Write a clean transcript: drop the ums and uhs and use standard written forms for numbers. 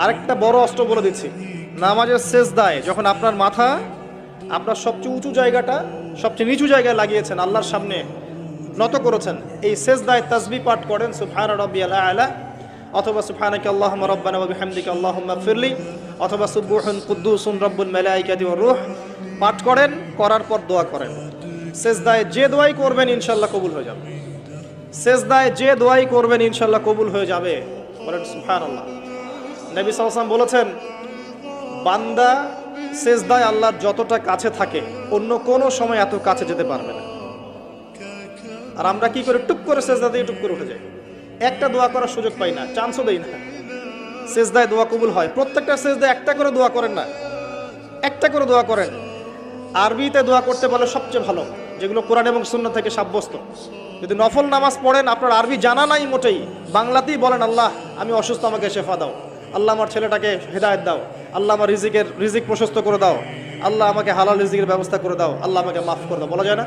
আরেকটা বড় অস্ত্র বলে দিচ্ছি, নামাজের সেজদায় যখন আপনার মাথা আপনার সবচেয়ে উঁচু জায়গাটা সবচেয়ে নিচু জায়গায় লাগিয়েছেন, আল্লাহর সামনে নত করেছেন, এই সেজদায় তাসবিহ পাঠ করেন সুবহান রাব্বিয়াল আ'লা অথবা সুবহানাকা আল্লাহুম্মা রাব্বানা ওয়া বিহামদিকা আল্লাহুম্মা ইগফিরলি অথবা সুবহুন কুদ্দুসুন রব্বুল মালাইকাতি ওয়ার রূহ পাঠ করেন। করার পর দোয়া করেন। সেজদায় যে দোয়াই করবেন ইনশাআল্লাহ কবুল হয়ে যাবে। সেজদায় যে দোয়াই করবেন ইনশাআল্লাহ কবুল হয়ে যাবে। বলেন সুবহানাল্লাহ। নবী সাল্লাল্লাহু আলাইহি ওয়াসাল্লাম বলেছেন, বান্দা সেজদায় আল্লাহর যতটা কাছে থাকে অন্য কোনো সময় এত কাছে যেতে পারবে না। আর আমরা কি করে টুক করে সেজদা দিয়ে টুক করে উঠে যাই, একটা দোয়া করার সুযোগ পাই না, চান্সও দেই না। সেজদায় দোয়া কবুল হয়, প্রত্যেকটা সেজদায় একটা করে দোয়া করেন না, একটা করে দোয়া করেন। আরবিতে দোয়া করতে বলে সবচেয়ে ভালো, যেগুলো কোরআন এবং সুন্নাহ থেকে সাব্যস্ত। যদি নফল নামাজ পড়েন, আপনার আরবি জানা নাই মোটেই, বাংলাতেই বলেন, আল্লাহ আমি অসুস্থ, আমাকে শেফা দাও, আল্লাহ আমার ছেলেটাকে হেদায়েত দাও, আল্লাহ আমার রিজিক প্রশস্ত করে দাও, আল্লাহ আমাকে হালাল রিজিকের ব্যবস্থা করে দাও, আল্লাহ আমাকে মাফ করে দাও, বলা যায় না?